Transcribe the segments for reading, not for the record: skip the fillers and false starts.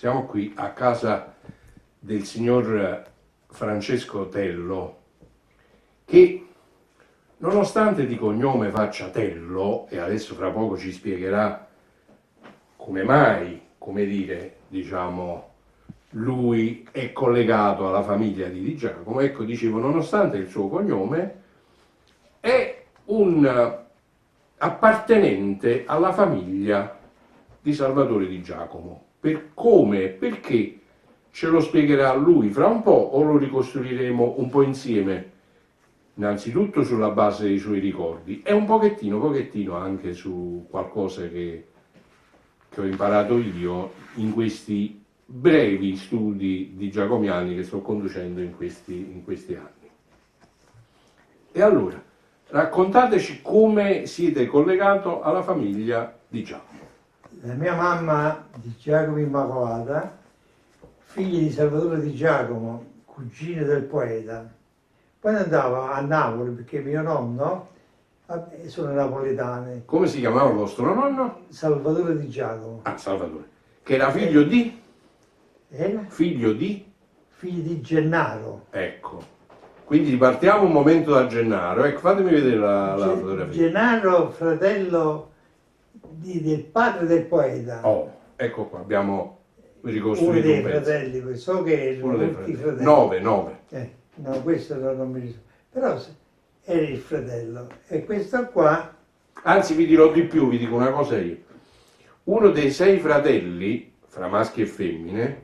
Siamo qui a casa del signor Francesco Tello, che nonostante di cognome faccia Tello, e adesso fra poco ci spiegherà come mai, come dire, diciamo, lui è collegato alla famiglia di Di Giacomo, ecco, dicevo, nonostante il suo cognome, è un appartenente alla famiglia di Salvatore Di Giacomo. Per come, perché, ce lo spiegherà lui fra un po' o lo ricostruiremo un po' insieme, innanzitutto sulla base dei suoi ricordi e un pochettino anche su qualcosa che ho imparato io in questi brevi studi di giacomiani che sto conducendo in questi anni. E allora, raccontateci come siete collegato alla famiglia Di Giacomo. La mia mamma di Giacomo Immacolata, figlia di Salvatore Di Giacomo, cugino del poeta. Poi andava a Napoli perché mio nonno, sono napoletane, Come si chiamava il vostro nonno? Salvatore Di Giacomo. Ah, Salvatore. Che era figlio di? Era Figlio di? figlio di Gennaro. Ecco. Quindi partiamo un momento da Gennaro. Ecco, fatemi vedere la fotografia. Gennaro, fratello del padre del poeta. Oh, ecco qua, abbiamo Uno ricostruito dei un pezzo. fratelli, so che Uno erano dei tutti fratelli. fratelli. Nove. No, questo non mi ricordo. Però era il fratello. E questo qua, Anzi, vi dirò di più, vi dico una cosa io. Uno dei 6 fratelli, fra maschi e femmine,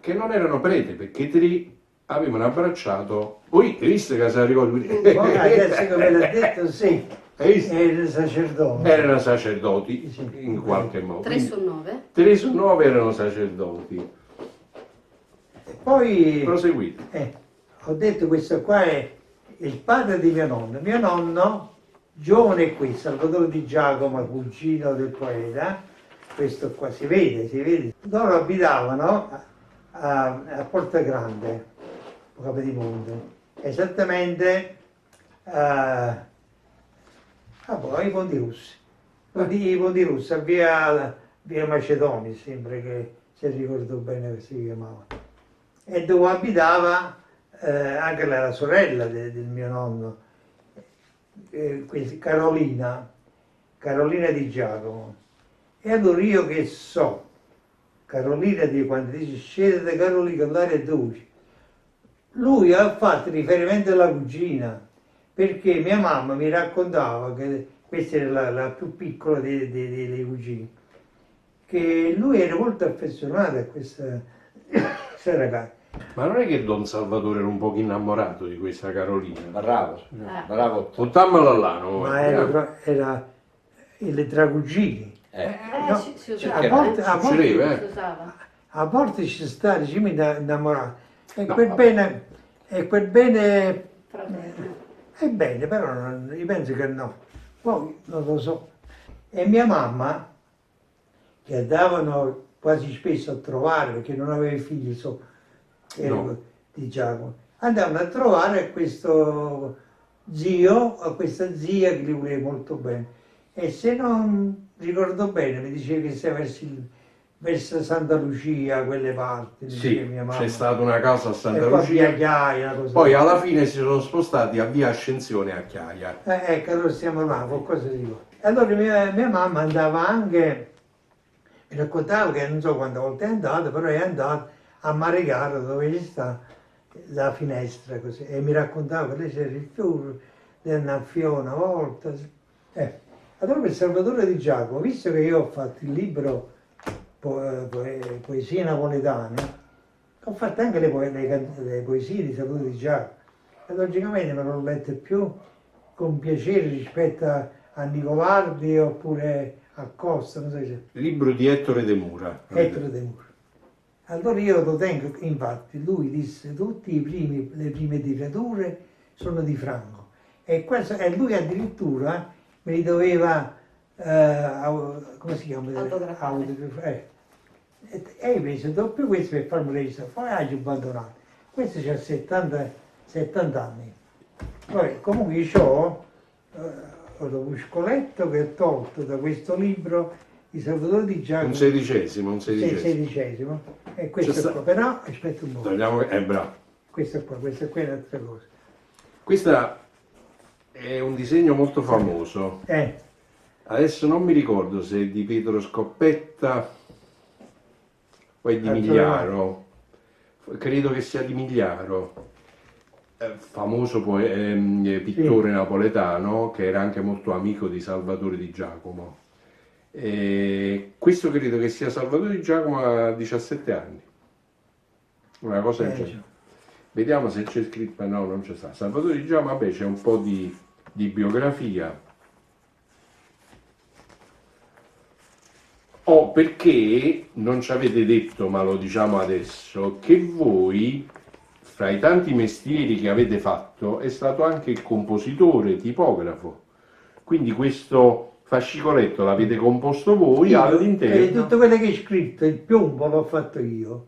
che non erano prete, perché 3 avevano abbracciato. Poi, hai visto che se la ricordi? adesso come l'ha detto, sì, Hai visto? era sacerdote. Erano sacerdoti, Sì. in qualche modo. 3 su 9? 3 su 9 erano sacerdoti. E poi Proseguite. ho detto questo qua è il padre di mio nonno. Mio nonno, giovane qui, Salvatore Di Giacomo, cugino del poeta, questo qua si vede. Loro abitavano a Porta Grande, Capodimonte, esattamente ai Ponti Russi. I Ponti Russi, a via Macedoni, sempre che se ricordo bene che si chiamava. E dove abitava anche la sorella del mio nonno, Carolina Di Giacomo. E allora io che so, Carolina quando dice scende da Carolina andare a 12, lui ha fatto riferimento alla cugina, perché mia mamma mi raccontava che questa era la più piccola dei cugini, che lui era molto affezionato a questa ragazza. Ma non è che Don Salvatore era un po' innamorato di questa Carolina? Bravo, bravo. Buttammola là, no? Ma era il tra cugini. No, si a usava, volte, a volte- Succedeva, si usava. a volte ci sta, dice, mi innamorato. E No, quel bene Fratello. è bene, però io penso che no. Poi non lo so. E mia mamma, che andavano quasi spesso a trovare, perché non aveva figli, No. di Giacomo, andavano a trovare questo zio, a questa zia che li voleva molto bene. E se non ricordo bene, mi diceva che sei verso Santa Lucia, quelle parti, mi Sì, diceva mia mamma. c'è stata una casa a E Santa poi Lucia, via Chiaia, cosa poi alla fine si sono spostati a via Ascensione a Chiaia. ecco, allora stiamo là, qualcosa di dico. Allora mia mamma andava anche, mi raccontava che non so quante volte è andata, però è andata a Marigara dove ci sta la finestra così, e mi raccontava che lei c'era il fiore, le annaffiò una volta. Allora per Salvatore Di Giacomo, visto che io ho fatto il libro Poesie napoletane, ho fatto anche le poesie di Salvatore Di Giacomo, e logicamente me lo lette più con piacere rispetto a Nicolardi oppure a Costa, non so se... Libro di Ettore De Mura. Ettore De Muro. Allora io lo tengo, infatti lui disse tutte le prime tirature sono di Franco, e lui addirittura me li doveva, come si chiama? Autografare. E invece dopo questo per farmi registrare, poi ha abbandonato. Questo c'ha 70 anni. Poi comunque io ho lo puscoletto che ho tolto da questo libro di Salvatore Di Giacomo. Un sedicesimo. Sedicesimo. E questo C'è sta- qua, però, aspetta un po', Bravo. questo qua è un'altra cosa. Questa è un disegno molto famoso. Adesso non mi ricordo se è di Pietro Scoppetta o è di Migliaro. Credo che sia di Migliaro. Famoso pittore napoletano che era anche molto amico di Salvatore Di Giacomo. Questo credo che sia Salvatore Di Giacomo a 17 anni, una cosa del genere. Vediamo se c'è scritto, no, non c'è sta. Salvatore Di Giacomo, vabbè, c'è un po' di biografia. Perché non ci avete detto, ma lo diciamo adesso, che voi, fra i tanti mestieri che avete fatto, è stato anche il compositore, tipografo. Quindi questo fascicoletto l'avete composto voi all'interno. Tutto quello che è scritto, il piombo l'ho fatto io.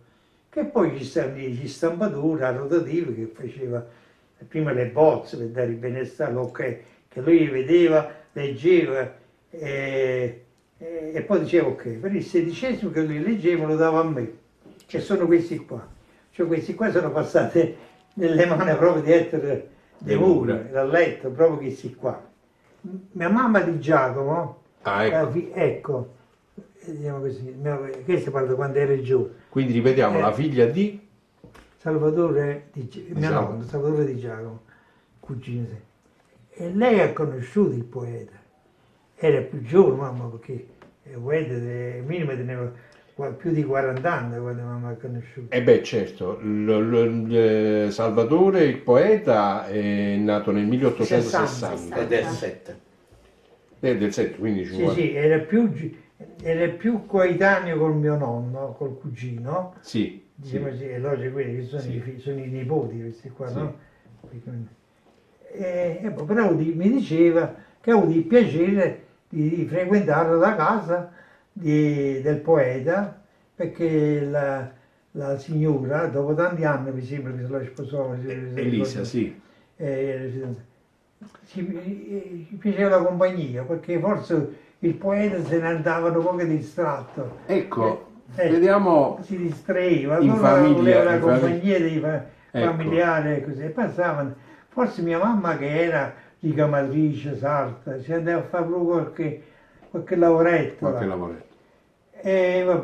Che poi ci stanno gli stampature a rotative che faceva prima le bozze per dare il benestare, ok, che lui vedeva, leggeva e poi diceva ok, per il sedicesimo che lui leggeva lo dava a me, che sono questi qua. Cioè questi qua sono passati nelle mani proprio di Ettore De Mura, dal letto, proprio questi qua. Mia mamma Di Giacomo, ecco, vediamo così, questo parla quando ero giù. Quindi ripetiamo, la figlia di Salvatore mio nonno, Salvatore Di Giacomo, cugino. E lei ha conosciuto il poeta. Era più giovane, mamma, perché il poeta minimo teneva più di 40 anni quando mamma ha conosciuto. Certo, Salvatore, il poeta, è nato nel 1860. È del 7. È del 7, quindi 50. Sì, era più coetaneo col mio nonno, col cugino. Sì. Diciamo sì, e loro quelli che sono i nipoti questi qua, no? Però mi diceva che ha avuto il piacere di frequentare la casa del poeta, perché la signora, dopo tanti anni, mi sembra che se la sposò, Elisa, sì. Ci piaceva la compagnia, perché forse il poeta se ne andava un po' distratto. Ecco, vediamo si distraeva, in famiglia, la compagnia dei familiari e così, e passavano. Forse mia mamma, che era ricamatrice, sarta, si andava a fare proprio qualche lavoretto.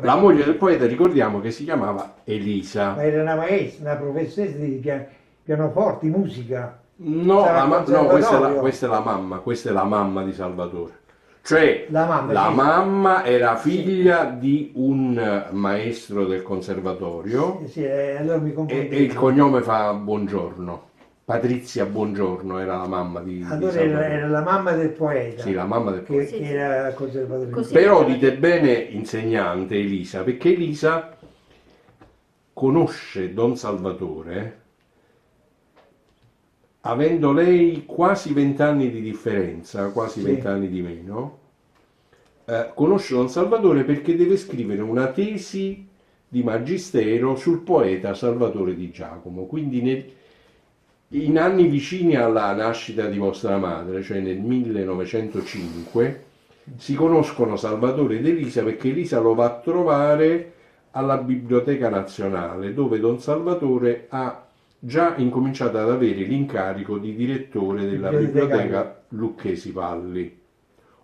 La moglie del poeta, ricordiamo che si chiamava Elisa. Ma era una maestra, una professoressa di pianoforte, di musica. No, questa è la mamma, questa è la mamma di Salvatore. Cioè, la mamma era figlia di un maestro del conservatorio allora e il cognome fa Buongiorno. Patrizia Buongiorno era la mamma di Salvatore. Era la mamma del poeta. Sì, la mamma del poeta. Che era conservatore. Però dite bene insegnante Elisa, perché Elisa conosce Don Salvatore avendo lei quasi 20 anni di differenza, quasi 20 anni di meno. Conosce Don Salvatore perché deve scrivere una tesi di magistero sul poeta Salvatore Di Giacomo, quindi in anni vicini alla nascita di vostra madre, cioè nel 1905, si conoscono Salvatore ed Elisa perché Elisa lo va a trovare alla Biblioteca Nazionale, dove Don Salvatore ha già incominciato ad avere l'incarico di direttore della Biblioteca Lucchesi Valli.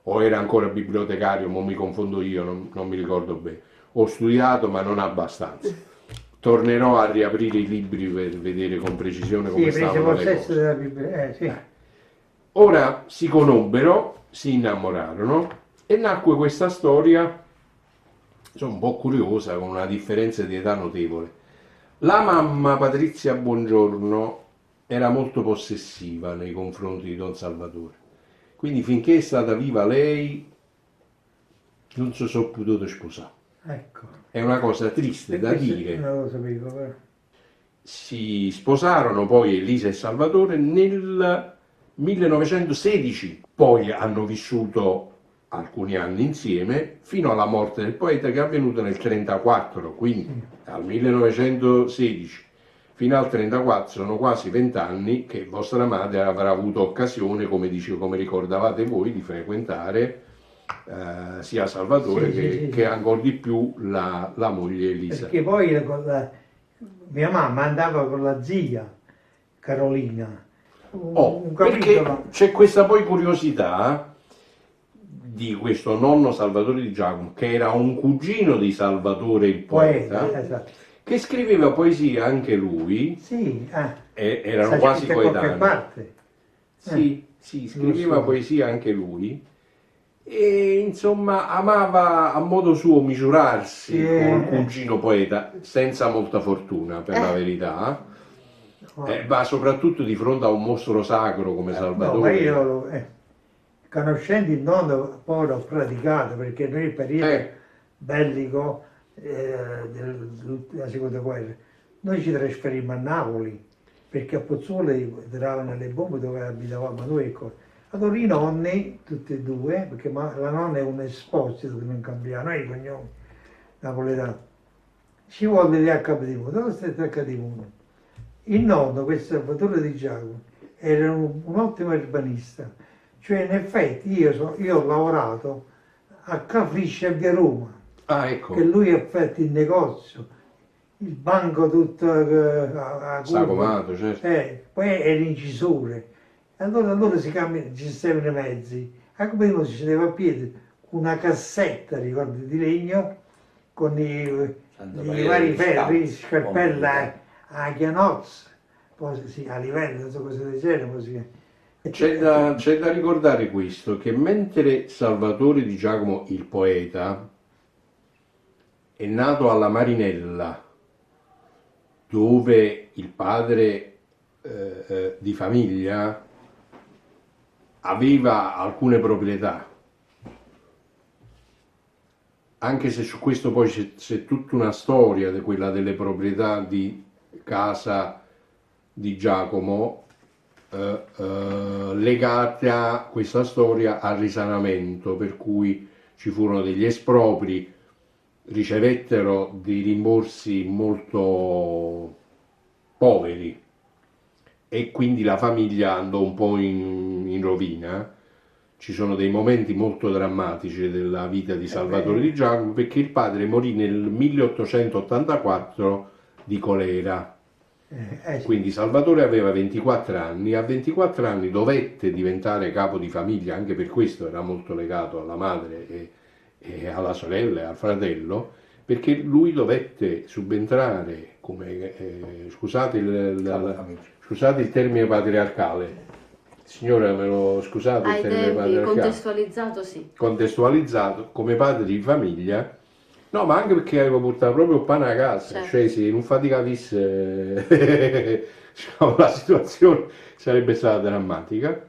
O era ancora bibliotecario, ma mi confondo io, non mi ricordo bene. Ho studiato ma non abbastanza. Tornerò a riaprire i libri per vedere con precisione come stavano le cose. Della Bibbia, Ora si conobbero, si innamorarono e nacque questa storia, insomma, un po' curiosa, con una differenza di età notevole. La mamma, Patrizia Buongiorno, era molto possessiva nei confronti di Don Salvatore. Quindi finché è stata viva lei non si sono potuto sposare. Ecco. È una cosa triste da dire. Non lo sapevo, però. Si sposarono poi Elisa e Salvatore nel 1916, poi hanno vissuto alcuni anni insieme fino alla morte del poeta che è avvenuta nel 1934, quindi dal 1916 fino al 1934 sono quasi 20 anni che vostra madre avrà avuto occasione, come ricordavate voi, di frequentare sia Salvatore Sì. che ancora di più la moglie Elisa. Perché poi mia mamma andava con la zia Carolina, un Perché capitolo. c'è questa poi curiosità di questo nonno Salvatore di Giacomo, che era un cugino di Salvatore il poeta, Esatto. che scriveva poesia anche lui, Sì, e erano sta quasi scritto da qualche coetanei. parte. Sì, scriveva so. poesia anche lui e insomma amava a modo suo misurarsi Sì, col cugino poeta, senza molta fortuna per la verità, ma soprattutto di fronte a un mostro sacro come No, ma Salvatore. io, conoscendo il nonno, poi l'ho praticato, perché nel periodo bellico della seconda guerra, noi ci trasferimmo a Napoli, perché a Pozzuoli tiravano le bombe dove abitavamo noi. Ecco. Allora i nonni, tutti e due, perché la nonna è un Esposito, che non cambia, noi i cognomi napoletani, ci volle lì a Capodimonte. Dove state a Capodimonte? Il nonno, questo Salvatore di Giacomo, era un ottimo urbanista, cioè in effetti io ho lavorato a Cafriscia e via Roma, Ecco, che lui ha fatto il negozio, il banco tutto a sagomato, certo. poi era incisore. Allora ci stavano i mezzi, a come si scendeva a piedi, con una cassetta, ricordo, di legno, con i vari ferri, scarpella a chianozza, poi sì, a livello, non so cosa del genere, poi sì. C'è da ricordare questo, che mentre Salvatore di Giacomo il poeta è nato alla Marinella, dove il padre di famiglia aveva alcune proprietà, anche se su questo poi c'è tutta una storia, quella delle proprietà di casa di Giacomo, legate a questa storia al risanamento, per cui ci furono degli espropri, ricevettero dei rimborsi molto poveri e quindi la famiglia andò un po' in rovina. Ci sono dei momenti molto drammatici della vita di Salvatore di Giacomo, perché il padre morì nel 1884 di colera. Sì. Quindi Salvatore aveva 24 anni, a 24 anni dovette diventare capo di famiglia, anche per questo era molto legato alla madre e alla sorella e al fratello, perché lui dovette subentrare come, scusate il termine patriarcale, signora me lo scusate il Ai termine tempi, patriarcale, contestualizzato sì. contestualizzato come padre di famiglia. No, ma anche perché avevo portato proprio il pane a casa, Certo. cioè se non faticavisse diciamo, la situazione sarebbe stata drammatica.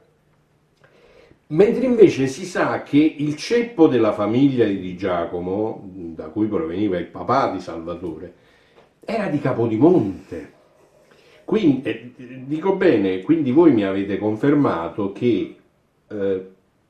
Mentre invece si sa che il ceppo della famiglia di Giacomo, da cui proveniva il papà di Salvatore, era di Capodimonte. Quindi, dico bene, quindi voi mi avete confermato che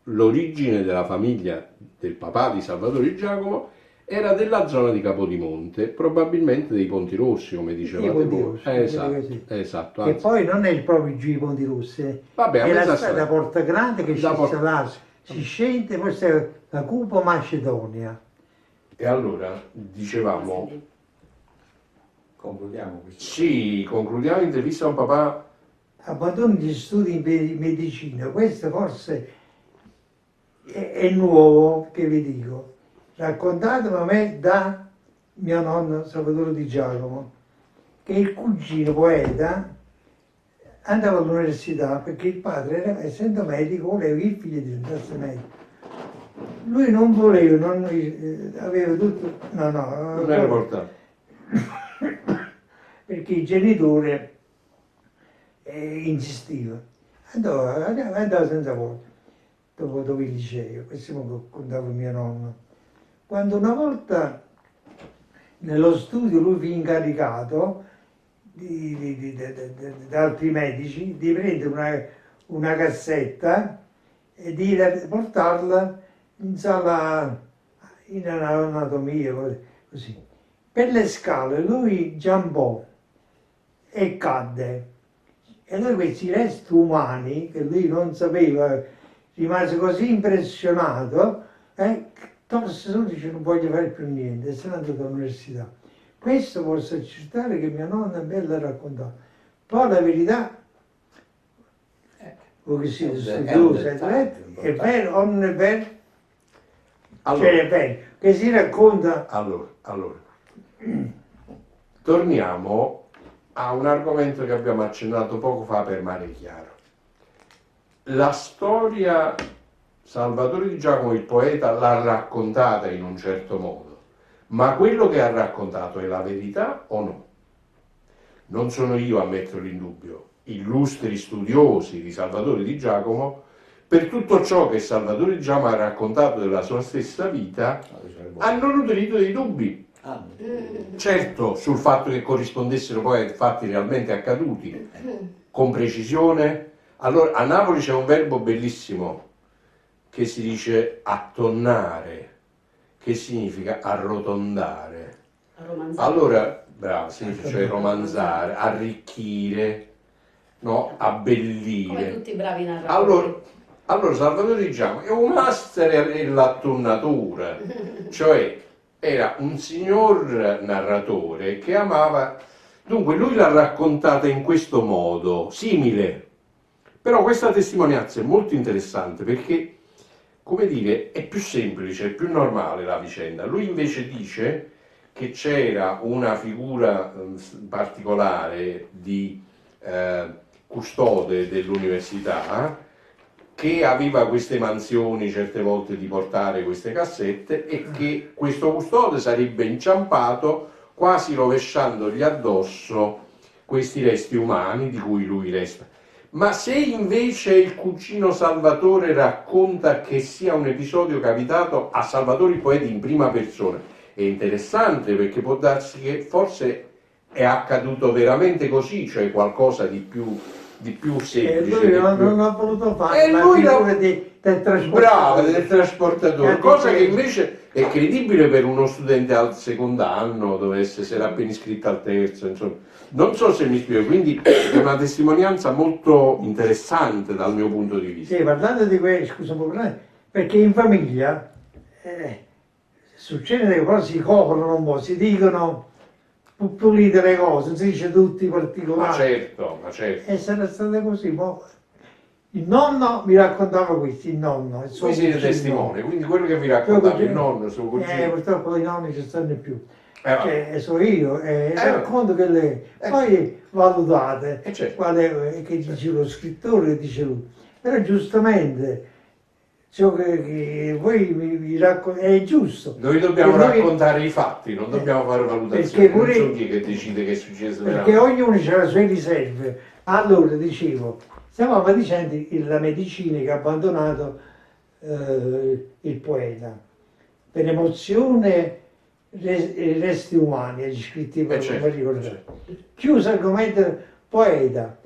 l'origine della famiglia del papà di Salvatore di Giacomo era della zona di Capodimonte, probabilmente dei Ponti Rossi, come dicevate Ponti voi. Rossi, quelli così. Esatto. E Anzi, poi non è il proprio giù i Ponti Rossi, vabbè, a è la mezza strada strada. Porta Grande che Da scende là, si scende, poi c'è la Cupo Macedonia. E allora, dicevamo, Concludiamo questo. sì, concludiamo l'intervista con papà. Abbandono gli studi in medicina, questo forse è nuovo, che vi dico, raccontatelo a me da mio nonno Salvatore di Giacomo, che il cugino poeta andava all'università perché il padre, essendo medico, voleva che il figlio diventasse medico. Lui non voleva, aveva tutto, Non era portato. perché il genitore insistiva. Andava senza voto, dopo il liceo, questo mi contava mio nonno. Quando una volta nello studio lui fu incaricato da altri medici di prendere una cassetta e di portarla in sala in anatomia, così. Per le scale lui giambò e cadde. E allora questi resti umani, che lui non sapeva, rimase così impressionato, Thomas Sowell dice non voglio fare più niente, e se n'è andato all'università. Questo posso accertare che mia nonna me l'ha raccontato. Poi la verità, voi che siete studiosi, è vero o non è vero? Allora, Cioè è vero, che si racconta. allora, torniamo a un argomento che abbiamo accennato poco fa per Mare Chiaro. La storia Salvatore Di Giacomo, il poeta, l'ha raccontata in un certo modo, ma quello che ha raccontato è la verità o no? Non sono io a metterlo in dubbio. Illustri studiosi di Salvatore Di Giacomo, per tutto ciò che Salvatore Di Giacomo ha raccontato della sua stessa vita, hanno nutrito dei dubbi. Certo, sul fatto che corrispondessero poi a fatti realmente accaduti, con precisione. Allora, a Napoli c'è un verbo bellissimo che si dice attonnare, che significa arrotondare. Romanzare. Allora, bravo, significa cioè romanzare, arricchire, no? Come Abbellire. tutti i bravi narratori. Allora Salvatore Di Giacomo è un master nell'attonnatura, cioè era un signor narratore che amava. Dunque lui l'ha raccontata in questo modo, simile. Però questa testimonianza è molto interessante perché, come dire, è più semplice, è più normale la vicenda. Lui invece dice che c'era una figura particolare di custode dell'università che aveva queste mansioni certe volte di portare queste cassette e che questo custode sarebbe inciampato quasi rovesciandogli addosso questi resti umani di cui lui resta. Ma se invece il cugino Salvatore racconta che sia un episodio capitato a Salvatore il poeta in prima persona, è interessante perché può darsi che forse è accaduto veramente così, cioè qualcosa di più semplice. Lui di non più... ha voluto fare E la lui figura del trasportatore. Bravo, del trasportatore, cosa che Che invece è credibile per uno studente al secondo anno, dovesse essere appena iscritto al terzo, insomma. Non so se mi spiego, quindi è una testimonianza molto interessante dal mio punto di vista. Sì, parlando di questo, scusa un po', perché in famiglia succede che cose si coprono un po', si dicono pulite le cose, non si dice tutti i particolari. Ma certo. E sarà stato così. Il nonno mi raccontava questo, il nonno. Il suo Voi siete cugino. testimone, quindi quello che vi raccontava il nonno, il suo cugino. Purtroppo i nonni ci stanno più. Vabbè. Cioè, so io, racconto che le poi valutate, Certo. qual è, che dice lo scrittore, che dice lui. Però giustamente ciò che voi mi raccontate è giusto. Noi dobbiamo E noi- raccontare i fatti, non dobbiamo fare valutazioni, Perché pure- non so chi che decide che è successo Perché veramente. ognuno ha le sue riserve. Allora, dicevo, stavamo dicendo la medicina che ha abbandonato il poeta per emozione resti umani, agli scritti per certo, ricordare. Chiuso argomento poeta.